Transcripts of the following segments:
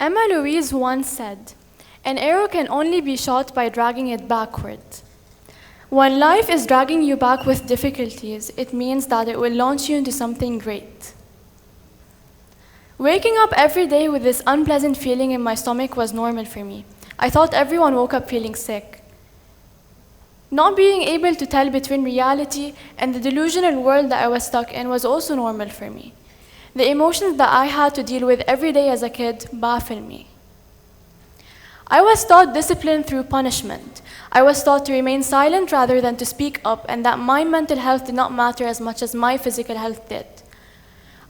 Emma Louise once said, "An arrow can only be shot by dragging it backward." When life is dragging you back with difficulties, it means that it will launch you into something great. Waking up every day with this unpleasant feeling in my stomach was normal for me. I thought everyone woke up feeling sick. Not being able to tell between reality and the delusional world that I was stuck in was also normal for me. The emotions that I had to deal with every day as a kid baffle me. I was taught discipline through punishment. I was taught to remain silent rather than to speak up, and that my mental health did not matter as much as my physical health did.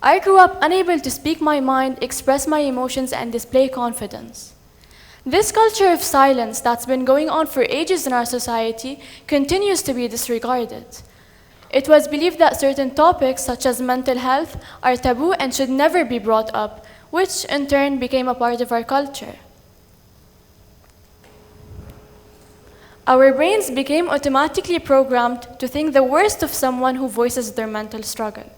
I grew up unable to speak my mind, express my emotions, and display confidence. This culture of silence that's been going on for ages in our society continues to be disregarded. It was believed that certain topics, such as mental health, are taboo and should never be brought up, which in turn became a part of our culture. Our brains became automatically programmed to think the worst of someone who voices their mental struggle.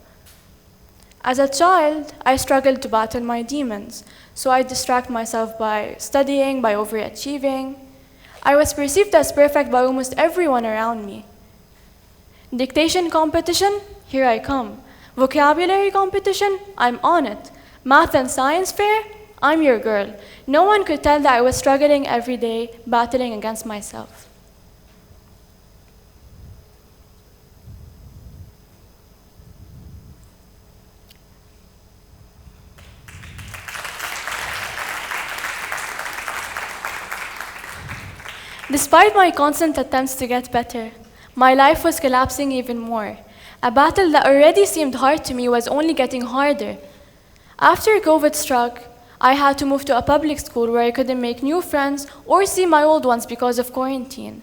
As a child, I struggled to battle my demons, so I distract myself by studying, by overachieving. I was perceived as perfect by almost everyone around me. Dictation competition, here I come. Vocabulary competition, I'm on it. Math and science fair, I'm your girl. No one could tell that I was struggling every day, battling against myself. Despite my constant attempts to get better, my life was collapsing even more. A battle that already seemed hard to me was only getting harder. After COVID struck, I had to move to a public school where I couldn't make new friends or see my old ones because of quarantine.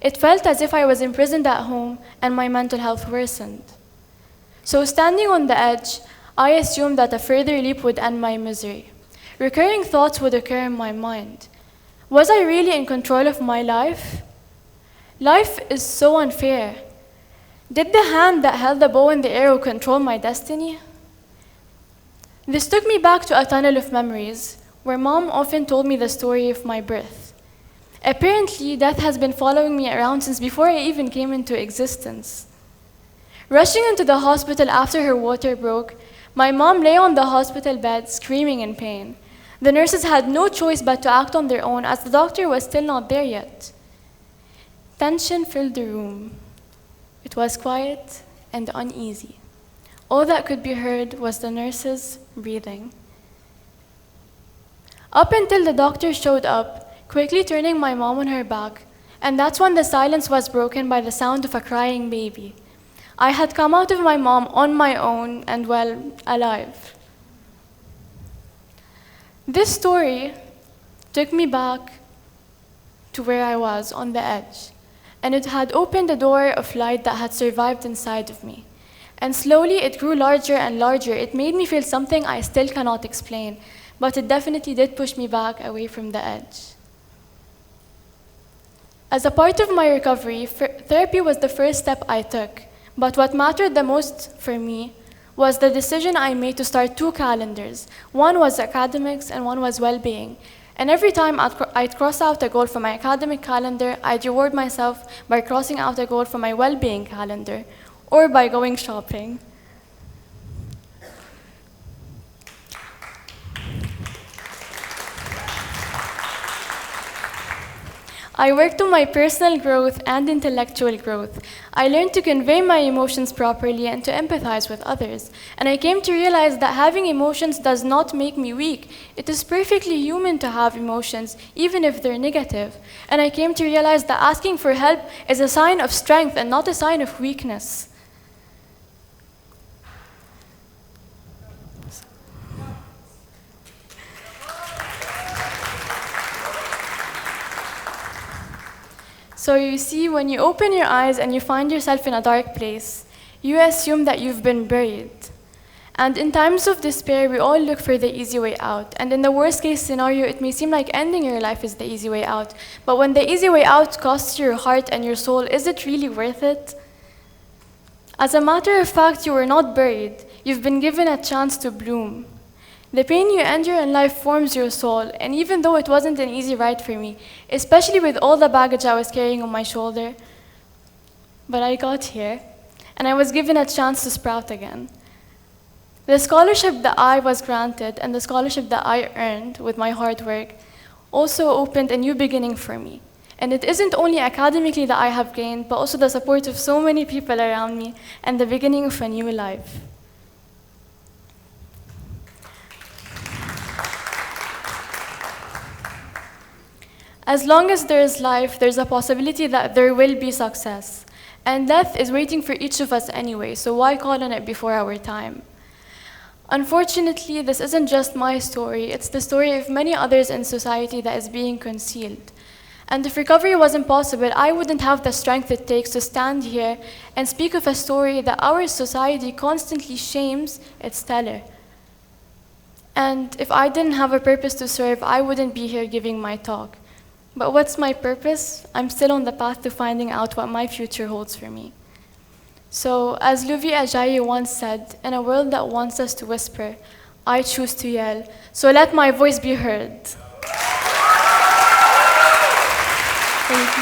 It felt as if I was imprisoned at home and my mental health worsened. So standing on the edge, I assumed that a further leap would end my misery. Recurring thoughts would occur in my mind. Was I really in control of my life? Life is so unfair. Did the hand that held the bow and the arrow control my destiny? This took me back to a tunnel of memories, where Mom often told me the story of my birth. Apparently, death has been following me around since before I even came into existence. Rushing into the hospital after her water broke, my mom lay on the hospital bed screaming in pain. The nurses had no choice but to act on their own as the doctor was still not there yet. Tension filled the room. It was quiet and uneasy. All that could be heard was the nurses breathing. Up until the doctor showed up, quickly turning my mom on her back, and that's when the silence was broken by the sound of a crying baby. I had come out of my mom on my own and, well, alive. This story took me back to where I was on the edge, and it had opened a door of light that had survived inside of me. And slowly it grew larger and larger. It made me feel something I still cannot explain, but it definitely did push me back away from the edge. As a part of my recovery, therapy was the first step I took, but what mattered the most for me was the decision I made to start 2 calendars. One was academics and one was well-being. And every time I'd cross out a goal for my academic calendar, I'd reward myself by crossing out a goal for my well-being calendar, or by going shopping. I worked on my personal growth and intellectual growth. I learned to convey my emotions properly and to empathize with others. And I came to realize that having emotions does not make me weak. It is perfectly human to have emotions, even if they're negative. And I came to realize that asking for help is a sign of strength and not a sign of weakness. So you see, when you open your eyes and you find yourself in a dark place, you assume that you've been buried. And in times of despair, we all look for the easy way out. And in the worst case scenario, it may seem like ending your life is the easy way out. But when the easy way out costs your heart and your soul, is it really worth it? As a matter of fact, you were not buried. You've been given a chance to bloom. The pain you endure in life forms your soul, and even though it wasn't an easy ride for me, especially with all the baggage I was carrying on my shoulder, but I got here, and I was given a chance to sprout again. The scholarship that I was granted and the scholarship that I earned with my hard work also opened a new beginning for me. And it isn't only academically that I have gained, but also the support of so many people around me and the beginning of a new life. As long as there is life, there's a possibility that there will be success. And death is waiting for each of us anyway, so why call on it before our time? Unfortunately, this isn't just my story, it's the story of many others in society that is being concealed. And if recovery wasn't possible, I wouldn't have the strength it takes to stand here and speak of a story that our society constantly shames its teller. And if I didn't have a purpose to serve, I wouldn't be here giving my talk. But what's my purpose? I'm still on the path to finding out what my future holds for me. So, as Louis Ajayi once said, in a world that wants us to whisper, I choose to yell, so let my voice be heard. Thank you.